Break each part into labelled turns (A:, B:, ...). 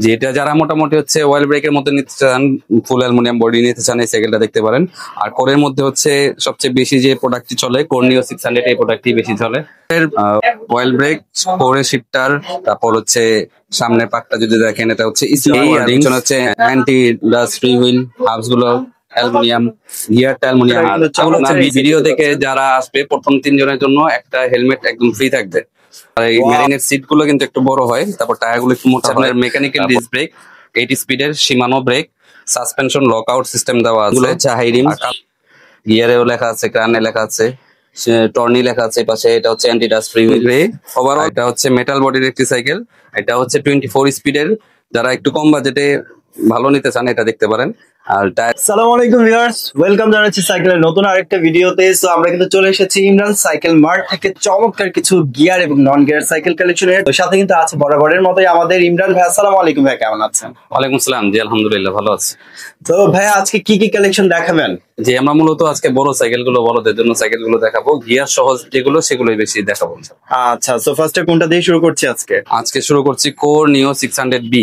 A: যেটা যারা মোটামুটি হচ্ছে অয়েল ব্রেকের মধ্যে নিতে চান, ফুল অ্যালুমিনিয়াম বডি নিতে চান, এই সাইকেলটা দেখতে পারেন। আর কোরের মধ্যে হচ্ছে সবচেয়ে বেশি যে প্রোডাক্টটি চলে, কোরনিও 600, এই প্রোডাক্টটি বেশি চলে। অয়েল ব্রেক, কোরে শিফটার, তারপর হচ্ছে সামনের পাকটা যদি দেখেন এটা হচ্ছে পিছনে হচ্ছে anti dust free wheel, hubs গুলো অ্যালুমিনিয়াম, গিয়ারটা অ্যালুমিনিয়াম। ভিডিও থেকে যারা আসবে প্রথম 3 জনের জন্য একটা হেলমেট একদম ফ্রি থাকবে। আর এই মেরিনের সিট গুলো কিন্তু একটু বড় হয়, তারপর টায়ার গুলো একটু মোটা হয়। মেকানিক্যাল ডিস্ক ব্রেক, 80 স্পিডের Shimano brake, suspension lock out system দেওয়া আছে, হাই রিম, গিয়ারেও লেখা আছে, ক্রানে লেখা আছে, টর্নি লেখা আছে পাশে। এটা হচ্ছে anti dust free wheel. Overall এটা হচ্ছে মেটাল বডির একটি সাইকেল। এটা হচ্ছে 24 স্পিডের। যারা একটু কম বাজেটে ভালো নিতে চান এটা দেখতে পারেন। আর
B: আসসালামু আলাইকুম ভিউয়ার্স, ওয়েলকাম জানাচ্ছি সাইকেলের নতুন আরেকটা ভিডিওতে। সো আমরা কিন্তু চলে এসেছি ইমরান সাইকেল মার্ট থেকে চমৎকার কিছু গিয়ার এবং নন গিয়ার সাইকেল কালেকশনের। তো সাথে কিন্তু আছে বরাবরের মতোই আমাদের ইমরান ভাই। আসসালামু আলাইকুম ভাই, কেমন আছেন?
A: ওয়ালাইকুম আসসালাম। জি আলহামদুলিল্লাহ ভালো আছি।
B: তো ভাই আজকে কি কি কালেকশন দেখাবেন?
A: যে আমরা মূলত আজকে বড় সাইকেল গুলো, বড়দের জন্য সাইকেল গুলো দেখাবো, গিয়ার সহজ যেগুলো সেগুলোই বেশি দেখাবো।
B: আচ্ছা, সো ফার্স্টে কোনটা দিয়ে শুরু করছি আজকে?
A: আজকে শুরু করছি কোরনিও 600B।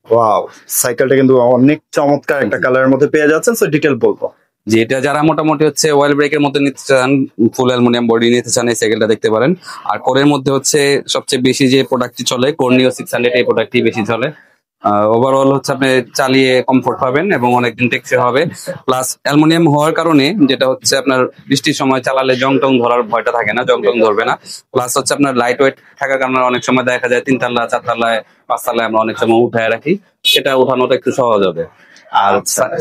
B: ওয়াও, সাইকেলটা কিন্তু অনেক চমৎকার একটা কালারের মধ্যে পেয়ে যাচ্ছেন। সো ডিটেল বলবো।
A: যেটা যারা মোটামুটি হচ্ছে অয়েল ব্রেকের মধ্যে নিতে চান, ফুল অ্যালুমিনিয়াম বডি নিতে চান, এই সাইকেলটা দেখতে পারেন। আর কোরের মধ্যে হচ্ছে সবচেয়ে বেশি যে প্রোডাক্টটি চলে, কোরনিও 600, এই প্রোডাক্টটি বেশি চলে। ওভারঅল হচ্ছে আপনি চালিয়ে কমফোর্ট পাবেন এবং অনেকদিন টেকসই হবে। প্লাস অ্যালুমিনিয়াম হওয়ার কারণে যেটা হচ্ছে আপনার বৃষ্টির সময় চালালে জং টং ধরার ভয়টা থাকে না, জং টং ধরবে না। প্লাস হচ্ছে আপনার লাইট ওয়েট থাকার কারণে অনেক সময় দেখা যায় 3 তলা 4 তলায় 5 তলায় আমরা অনেক সময় উঠায় রাখি, সেটা উঠানোটা একটু সহজ হবে। আর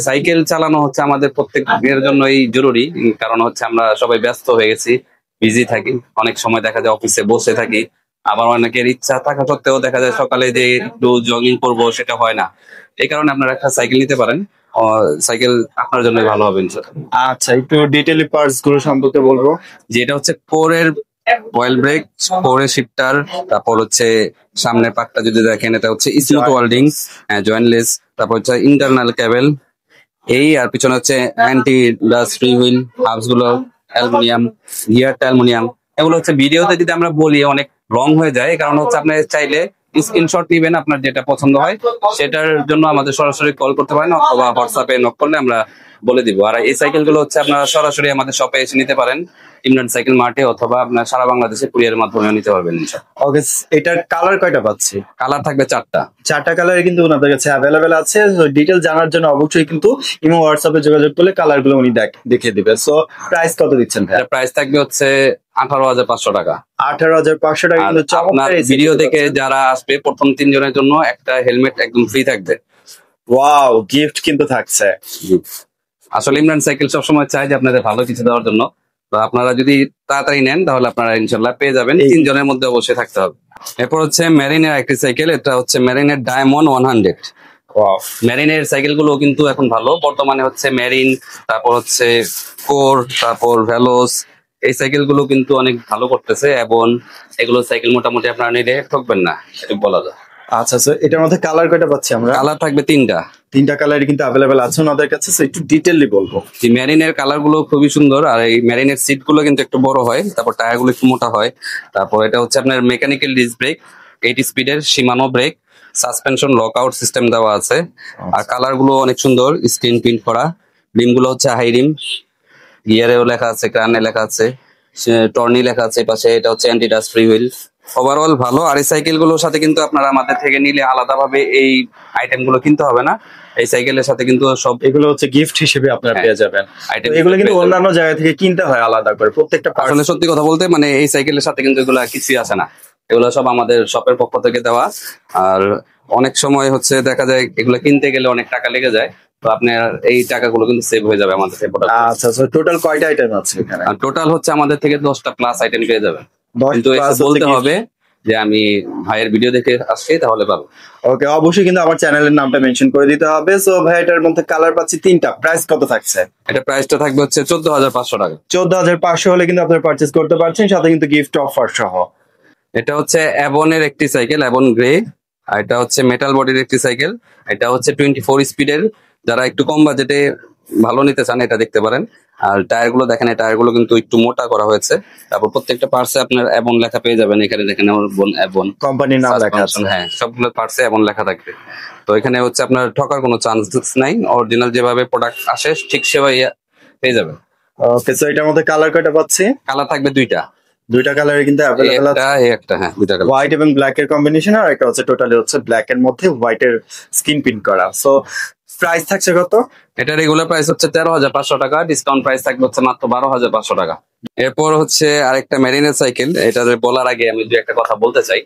A: সাইকেল চালানো হচ্ছে আমাদের প্রত্যেকের জন্যই জরুরি, কারণ হচ্ছে আমরা সবাই ব্যস্ত হয়ে গেছি, বিজি থাকি, অনেক সময় দেখা যায় অফিসে বসে থাকি। আবার অনেকের ইচ্ছা থাকা সত্ত্বেও দেখা যায় সকালে যে একটু জগিং করবো সেটা হয় না। এই কারণে আপনারা একটা সাইকেল নিতে পারেন, সাইকেল আপনার জন্য ভালো হবে ইনশাআল্লাহ।
B: আচ্ছা, একটু ডিটেইলি পার্টস গুলো সম্পর্কে বলবো।
A: যেটা হচ্ছে কোরের অয়েল ব্রেক, কোরে শিফটার, তারপর হচ্ছে সামনের পাকটা যদি দেখেন এটা হচ্ছে স্মুথ ওয়েল্ডিং, জয়েন্টলেস, তারপর হচ্ছে ইন্টারনাল কেবল এই, আর পিছনে হচ্ছে anti dust free wheel, hubs গুলো অ্যালুমিনিয়াম, গিয়ারটা অ্যালুমিনিয়াম। এগুলো হচ্ছে ভিডিওতে যদি আমরা বলি অনেক লং হয়ে যায়, কারণ হচ্ছে আপনি চাইলে স্ক্রিনশট নিবেন, আপনার যেটা পছন্দ হয় সেটার জন্য আমাদের সরাসরি কল করতে পারেন অথবা হোয়াটসঅ্যাপে নক করলে আমরা বলে দিব। আর এই সাইকেল গুলো হচ্ছে আপনারা সরাসরি আমাদের শপে এসে নিতে পারেন, ইমরান সাইকেল মার্টে, অথবা আপনার সারা বাংলাদেশে কুরিয়ারের মাধ্যমে নিতে পারবেন।
B: ওকে, এটার কালার কয়টা পাচ্ছি?
A: কালার থাকবে 4টা।
B: 4টা কালার কিন্তু ওনাদের কাছে অ্যাভেলেবেল আছে। ডিটেল জানার জন্য অবশ্যই কিন্তু ইমো হোয়াটসঅ্যাপে যোগাযোগ করলে কালার গুলো উনি দেখিয়ে দিবে। সো প্রাইস কত দিচ্ছেন ভাই?
A: প্রাইস থাকবে হচ্ছে 18,500 টাকা।
B: 18,500 টাকা কিন্তু চমৎকার।
A: ভিডিও থেকে যারা আসবে প্রথম 3 জনের জন্য একটা হেলমেট একদম ফ্রি থাকবে।
B: ওয়াও, গিফট কিন্তু থাকছে।
A: আসলে ইমরান সাইকেল সবসময় চাই যে আপনাদের ভালো কিছু দেওয়ার জন্য। তো আপনারা যদি তাড়াতাড়ি নেন তাহলে আপনারা ইনশাল্লাহ পেয়ে যাবেন। 3 জনের মধ্যে অবশ্যই থাকতে হবে। এরপর হচ্ছে মেরিনের একটি সাইকেল, এটা হচ্ছে মেরিনের ডায়মন্ড 100। মেরিনের সাইকেল গুলো কিন্তু এখন ভালো বর্তমানে হচ্ছে মেরিন, তারপর হচ্ছে কোর, তারপর ভেলোস, এই সাইকেল গুলো কিন্তু অনেক ভালো করতেছে এবং এগুলো সাইকেল মোটামুটি আপনারা নিলে ঠকবেন না, এটা বলা যায়।
B: আচ্ছা, স্যার এটার মধ্যে কালার কয়টা পাচ্ছি আমরা?
A: কালার থাকবে 3টা।
B: 3টা কালারই কিন্তু অ্যাভেলেবেল আছে ওনাদের কাছে। সো একটু ডিটেইলি বলবো।
A: যে মেরিনের কালার গুলো খুবই সুন্দর, আর এই মেরিনের সিট গুলো কিন্তু একটু বড় হয়, তারপর টায়ার গুলো একটু মোটা হয়। তারপর এটা হচ্ছে আপনার মেকানিক্যাল ডিস্ক ব্রেক, 80 স্পিডের Shimano brake, suspension lock out system দেওয়া আছে। আর কালার গুলো অনেক সুন্দর, স্ক্রিন প্রিন্ট করা। রিম গুলো হচ্ছে হাই রিম, গিয়ারেও লেখা আছে, ক্রানে লেখা আছে, টর্নি লেখা আছে পাশে। এটা হচ্ছে anti dust free wheel. Overall ভালো। আর এই সাইকেল গুলোর সাথে কিন্তু আপনারা আমাদের থেকে নিলে আলাদাভাবে এই আইটেম গুলো কিনতে হবে না, এই সাইকেলের সাথে কিন্তু সব
B: এগুলো হচ্ছে গিফট হিসেবে আপনারা পেয়ে যাবেন। এগুলো কিন্তু অন্যান্য জায়গা থেকে কিনতে হয় আলাদা করে প্রত্যেকটা।
A: আসলে সত্যি কথা বলতে মানে এই সাইকেলের সাথে কিন্তু এগুলো কিছুই আসে না, এগুলো সব আমাদের শপের পক্ষ থেকে দেওয়া। আর অনেক সময় হচ্ছে দেখা যায় এগুলো কিনতে গেলে অনেক টাকা লেগে যায়, তো আপনার এই টাকাগুলো কিন্তু সেভ হয়ে যাবে আমাদের থেকে।
B: আচ্ছা, টোটাল কয়টা আইটেম আছে এখানে?
A: টোটাল হচ্ছে আমাদের থেকে 10টা প্লাস আইটেম পেয়ে যাবেন, কিন্তু বলতে হবে যে আমি ভাইয়ের ভিডিও দেখে আসছি তাহলে পাবো।
B: ওকে, অবশ্যই কিন্তু আমার চ্যানেলের নামটা মেনশন করে দিতে হবে। সো ভাই এটার মধ্যে কালার পাচ্ছি 3টা। প্রাইস কত থাকছে?
A: এটা প্রাইসটা থাকবে হচ্ছে 14,500 টাকা।
B: 14,500 হলে কিন্তু আপনারা পারচেজ করতে পারছেন, সাথে কিন্তু গিফট অফার সহ।
A: এটা হচ্ছে অ্যাবনের একটি সাইকেল, অ্যাবন গ্রে। আর এটা হচ্ছে মেটাল বডির একটি সাইকেল। এটা হচ্ছে 24 স্পিডের। যারা একটু কম বাজেটে ভালো নিতে চান এটা দেখতে পারেন। আর টায়ার গুলো দেখেন, এই টায়ার গুলো কিন্তু একটু মোটা করা হয়েছে। তারপর প্রত্যেকটা পার্টসে আপনার অ্যাবন লেখা পেয়ে যাবেন। এখানে দেখেন অ্যাবন
B: কোম্পানির নাম লেখা আছে।
A: হ্যাঁ, সবগুলো পার্টসে অ্যাবন লেখা থাকবে। তো এখানে হচ্ছে আপনার ঠকার কোনো চান্স নাই, অরিজিনাল যেভাবে প্রোডাক্ট আসে ঠিক সেভাবে পেয়ে যাবেন।
B: ওকে, সো এটার মধ্যে কালার কয়টা পাচ্ছি?
A: কালার থাকবে দুইটা
B: কালারে কিন্তু अवेलेबल আছে,
A: একটা হ্যাঁ, দুইটা কালার,
B: হোয়াইট এবং ব্ল্যাক এর কম্বিনেশন, আর একটা হচ্ছে টোটালি হচ্ছে ব্ল্যাক এর মধ্যে হোয়াইট এর স্কিন প্রিন্ট করা। সো প্রাইস থাকছে কত?
A: এটা রেগুলার প্রাইস হচ্ছে 13,500 টাকা, ডিসকাউন্ট প্রাইস থাকবে হচ্ছে মাত্র 12,500 টাকা। এরপর হচ্ছে আরেকটা মেরিনের সাইকেল। এটা বলার আগে আমি দু একটা কথা বলতে চাই।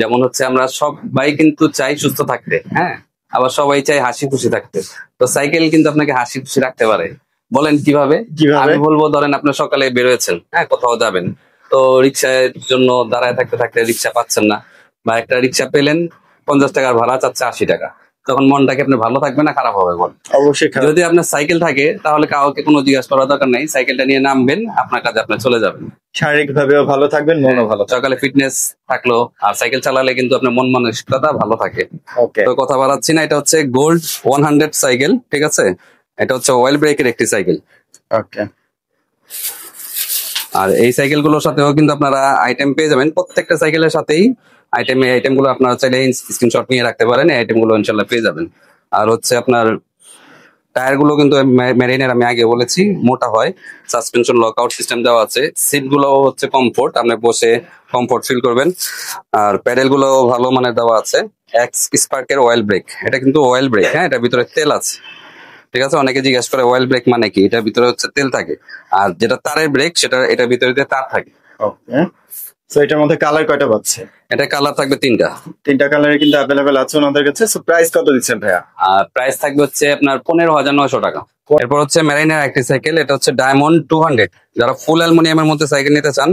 A: যেমন হচ্ছে আমরা সবাই কিন্তু চাই সুস্থ থাকতে, হ্যাঁ, আবার সবাই চাই হাসি খুশি থাকতে। তো সাইকেল কিন্তু আপনাকে হাসি খুশি রাখতে পারে। বলেন কিভাবে? আমি বলবো, ধরেন আপনি সকালে বেরোয়েছেন, হ্যাঁ, কোথাও যাবেন, তো রিক্সার জন্য দাঁড়ায় থাকতে থাকতে রিক্সা পাচ্ছেন না, বা একটা রিক্সা পেলেন 50 টাকার ভাড়া চাচ্ছে 80 টাকা, তখন মনটাকে আপনি ভালো থাকবে না খারাপ হবে? বল,
B: অবশ্যই।
A: যদি আপনার সাইকেল থাকে তাহলে কাউকে কোনো জিজ্ঞাসা করার দরকার নেই, সাইকেলটা নিয়ে নামবেন, আপনার কাজে আপনি চলে যাবেন,
B: শারীরিক ভাবেও ভালো থাকবেন, মনও ভালো থাকবে।
A: সকালে ফিটনেস থাকলো, আর সাইকেল চালালে কিন্তু আপনার মন মানসিকতা ভালো থাকে।
B: ওকে,
A: তো কথা বাড়াচ্ছি না, এটা হচ্ছে গোল্ড 100 সাইকেল, ঠিক আছে? এটা হচ্ছে অয়েল ব্রেকের একটি সাইকেল।
B: ওকে,
A: আর এই সাইকেল গুলোর সাথেও কিন্তু আপনারা আইটেম পেয়ে যাবেন। প্রত্যেকটা সাইকেলের সাথেই আইটেম গুলো আপনারা চাইলে স্ক্রিনশট নিয়ে রাখতে পারেন, এই আইটেম গুলো ইনশাল্লাহ পেয়ে যাবেন। আর হচ্ছে আপনার টায়ার গুলো কিন্তু মেরিনের আমি আগে বলেছি মোটা হয়, সাসপেনশন লক আউট সিস্টেম দেওয়া আছে, সিট গুলো হচ্ছে কমফোর্ট, আপনি বসে কমফোর্ট ফিল করবেন। আর প্যাডেল গুলো ভালো মানের দেওয়া আছে। এক্স স্পার্কের অয়েল ব্রেক, এটা কিন্তু অয়েল ব্রেক, হ্যাঁ, এটার ভিতরে তেল আছে, ঠিক আছে? অনেকে জিজ্ঞাসা করে অয়েল ব্রেক মানে কি? এটার ভিতরে হচ্ছে তেল থাকে, আর যেটা তারের ব্রেক সেটা এটার ভিতরে তার থাকে।
B: ওকে, সো এটার মধ্যে কালার কয়টা পাচ্ছে?
A: এটা কালার থাকবে তিনটা
B: কালারে কিন্তু अवेलेबल আছে ওনাদের কাছে। সো প্রাইস কত দিচ্ছেন ভাইয়া?
A: আর প্রাইস থাকবে হচ্ছে আপনার 15,900 টাকা। এরপর হচ্ছে মেরাইনের একটি সাইকেল, এটা হচ্ছে ডায়মন্ড 200। যারা ফুল অ্যালুমিনিয়ামের মধ্যে সাইকেল নিতে চান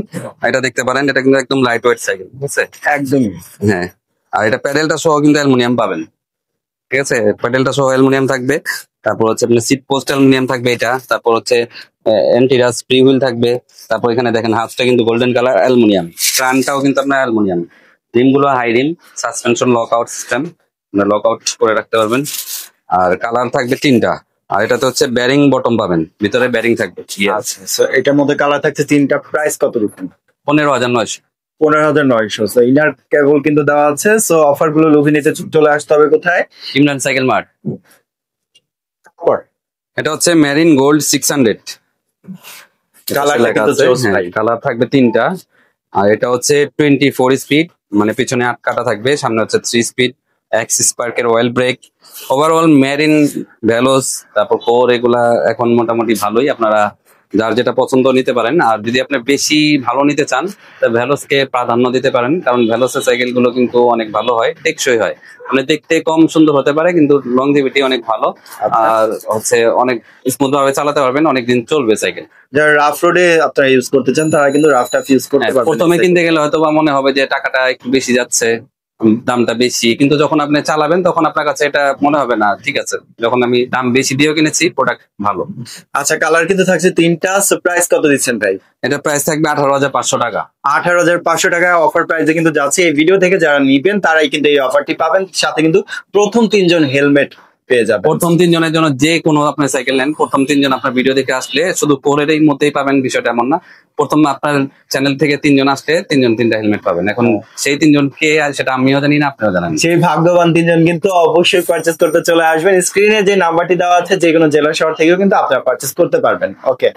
A: এটা দেখতে পারেন। এটা কিন্তু একদম লাইট ওয়েট সাইকেল, বুঝছে?
B: একদমই,
A: হ্যাঁ। আর এটা প্যাডেলটা সহ কিন্তু অ্যালুমিনিয়াম পাবেন, ঠিক আছে? প্যাডেলটা সহ অ্যালুমিনিয়াম থাকবে। তারপর হচ্ছে আপনার সিট পোস্ট অ্যালুমিনিয়াম থাকবে এটা। তারপর হচ্ছে এন্টিরাস ফ্রি হুইল থাকবে। তারপর এখানে দেখেন হাফটা কিন্তু গোল্ডেন কালার অ্যালুমিনিয়াম, ক্রানটাও কিন্তু আপনার অ্যালুমিনিয়াম। রিম গুলো high rim, suspension lock out system, lock out করে রাখতে পারবেন। আর কালার থাকবে তিনটা। আর এটাতে হচ্ছে ব্যারিং বটম পাবেন, ভিতরে ব্যারিং থাকবে।
B: আচ্ছা, সো এটার মধ্যে কালার থাকছে তিনটা। প্রাইস কত দিচ্ছেন?
A: 15,900।
B: 15,900। সো ইনার কেবল কিন্তু দেওয়া আছে। সো অফার গুলো লুভি নিতে চলে আসতে হবে কোথায়?
A: Imran cycle mart. এটা হচ্ছে মেরিন গোল্ড 600। কালার থাকবে তিনটা। আর এটা হচ্ছে 24 স্পিড, মানে পিছনে 8 কাটা থাকবে, সামনে হচ্ছে 3 স্পিড, এক্স স্পার্কের অয়েল ব্রেক। ওভারঅল মেরিন ভেলোস তারপর কোর এগুলা এখন মোটামুটি ভালোই, আপনারা যার যেটা পছন্দ নিতে পারেন। আর যদি আপনি বেশি ভালো নিতে চান তাহলে ভেলোসকে প্রাধান্য দিতে পারেন, কারণ ভেলোসের সাইকেল গুলো কিন্তু অনেক ভালো হয়, টেকসই হয়। মানে দেখতে কম সুন্দর হতে পারে কিন্তু লংজিভিটি অনেক ভালো, আর হচ্ছে অনেক স্মুথ ভাবে চালাতে পারবেন, অনেকদিন চলবে সাইকেল।
B: যারা রাফ রোডে আপনারা ইউজ করতে চান তারা কিন্তু রাফ টাফ ইউজ করতে পারবেন।
A: প্রথমে কিনতে গেলে হয়তো বা মনে হবে যে টাকাটা একটু বেশি যাচ্ছে, দামটা বেশি, কিন্তু যখন আপনি চালাবেন তখন আপনার কাছে এটা মনে হবে না, ঠিক আছে, যখন আমি দাম বেশি দিয়েও কিনেছি প্রোডাক্ট ভালো।
B: আচ্ছা, কালার কিন্তু থাকছে তিনটা। প্রাইস কত দিচ্ছেন ভাই?
A: এটা প্রাইস থাকবে 18,500 টাকা।
B: 18,500 টাকা অফার প্রাইসে কিন্তু যাচ্ছে। এই ভিডিও থেকে যারা নিবেন তারাই কিন্তু এই অফারটি পাবেন, সাথে কিন্তু প্রথম 3 জন হেলমেট পেয়ে যাবেন।
A: প্রথম 3 জনের জন্য যে কোনো আপনি সাইকেল নেন, প্রথম 3 জন আপনার ভিডিও দেখে আসলে শুধু কোরের মধ্যেই পাবেন, বিষয়টা এমন না। প্রথম আপনার চ্যানেল থেকে 3 জন আসলে 3 জন 3টা হেলমেট পাবেন। এখন সেই 3 জন কে সেটা আমিও জানি না, আপনারা জানেন।
B: সেই ভাগ্যবান 3 জন কিন্তু অবশ্যই পারচেজ করতে চলে আসবেন। স্ক্রিনে যে নাম্বারটি দেওয়া আছে যে কোনো জেলা শহর থেকেও কিন্তু আপনারা পারচেজ করতে পারবেন। ওকে।